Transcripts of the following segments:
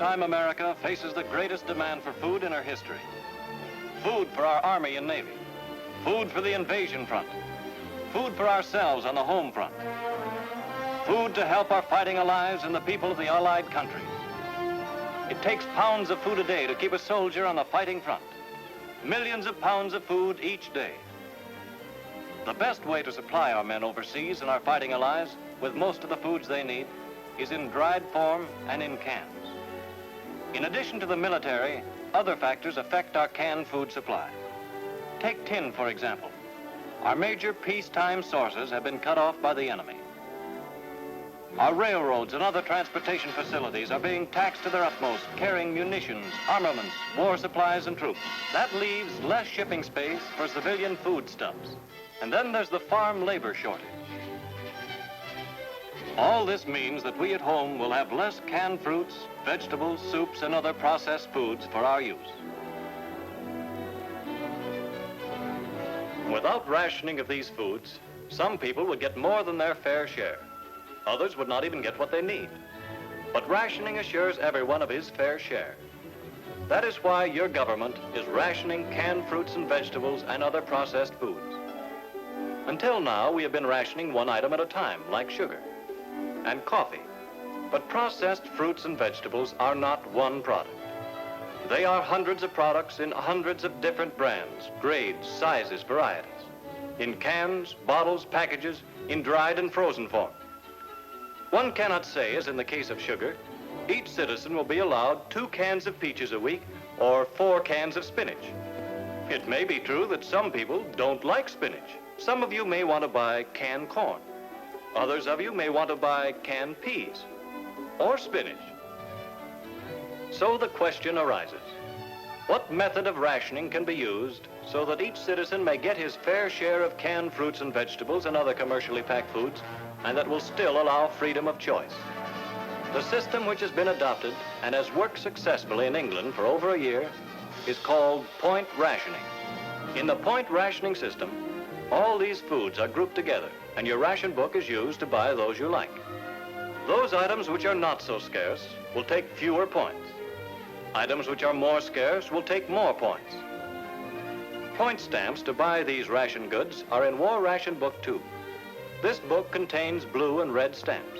wartime America faces the greatest demand for food in her history. Food for our Army and Navy. Food for the invasion front. Food for ourselves on the home front. Food to help our fighting allies and the people of the Allied countries. It takes pounds of food a day to keep a soldier on the fighting front. Millions of pounds of food each day. The best way to supply our men overseas and our fighting allies with most of the foods they need is in dried form and in cans. In addition to the military, other factors affect our canned food supply. Take tin, for example. Our major peacetime sources have been cut off by the enemy. Our railroads and other transportation facilities are being taxed to their utmost, carrying munitions, armaments, war supplies, and troops. That leaves less shipping space for civilian foodstuffs. And then there's the farm labor shortage. All this means that we at home will have less canned fruits, vegetables, soups, and other processed foods for our use. Without rationing of these foods, some people would get more than their fair share. Others would not even get what they need. But rationing assures everyone of his fair share. That is why your government is rationing canned fruits and vegetables and other processed foods. Until now, we have been rationing one item at a time, like sugar and coffee. But processed fruits and vegetables are not one product. They are hundreds of products in hundreds of different brands, grades, sizes, varieties. In cans, bottles, packages, in dried and frozen form. One cannot say, as in the case of sugar, each citizen will be allowed 2 cans of peaches a week or 4 cans of spinach. It may be true that some people don't like spinach. Some of you may want to buy canned corn. Others of you may want to buy canned peas or spinach. So the question arises, what method of rationing can be used so that each citizen may get his fair share of canned fruits and vegetables and other commercially packed foods, and that will still allow freedom of choice? The system which has been adopted and has worked successfully in England for over a year is called point rationing. In the point rationing system, all these foods are grouped together, and your ration book is used to buy those you like. Those items which are not so scarce will take fewer points. Items which are more scarce will take more points. Point stamps to buy these ration goods are in War Ration Book 2. This book contains blue and red stamps.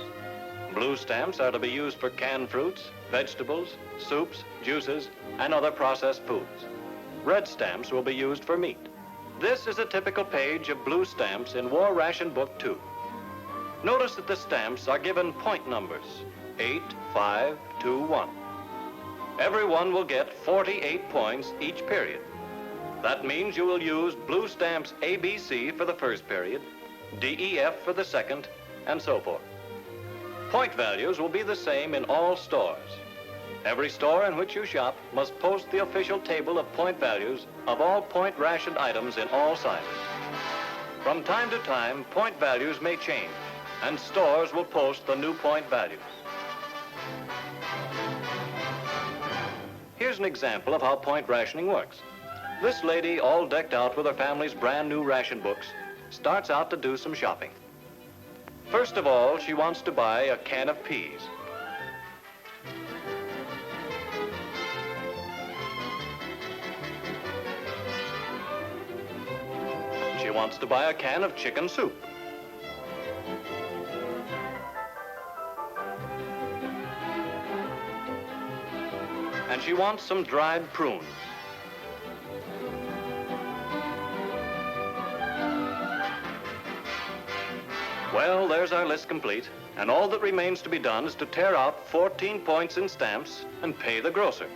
Blue stamps are to be used for canned fruits, vegetables, soups, juices, and other processed foods. Red stamps will be used for meat. This is a typical page of blue stamps in War Ration Book 2. Notice that the stamps are given point numbers, 8, 5, 2, 1. Everyone will get 48 points each period. That means you will use blue stamps ABC for the first period, DEF for the second, and so forth. Point values will be the same in all stores. Every store in which you shop must post the official table of point values of all point rationed items in all sizes. From time to time, point values may change, and stores will post the new point values. Here's an example of how point rationing works. This lady, all decked out with her family's brand new ration books, starts out to do some shopping. First of all, she wants to buy a can of peas. She wants to buy a can of chicken soup. And she wants some dried prunes. Well, there's our list complete, and all that remains to be done is to tear out 14 points in stamps and pay the grocer.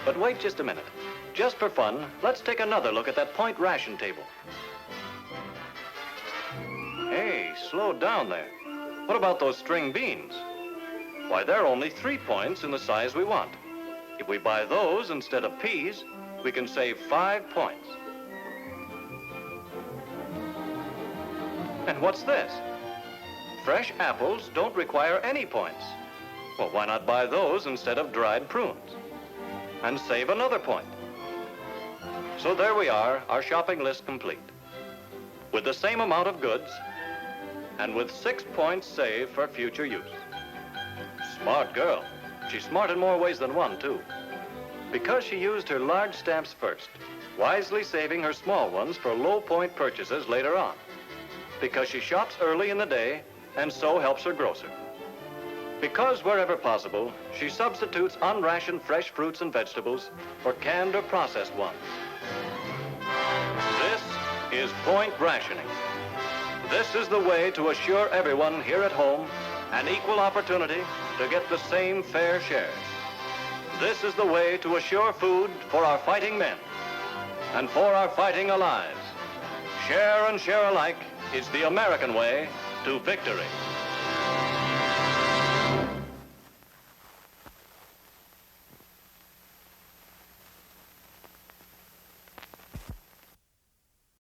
But wait just a minute. Just for fun, let's take another look at that point ration table. Hey, slow down there. What about those string beans? Why, they're only 3 points in the size we want. If we buy those instead of peas, we can save 5 points. And what's this? Fresh apples don't require any points. Well, why not buy those instead of dried prunes? And save another point. So there we are, our shopping list complete. With the same amount of goods, and with 6 points saved for future use. Smart girl. She's smart in more ways than one, too. Because she used her large stamps first, wisely saving her small ones for low-point purchases later on. Because she shops early in the day and so helps her grocer. Because wherever possible, she substitutes unrationed fresh fruits and vegetables for canned or processed ones. This is point rationing. This is the way to assure everyone here at home an equal opportunity to get the same fair shares. This is the way to assure food for our fighting men and for our fighting allies. Share and share alike is the American way to victory.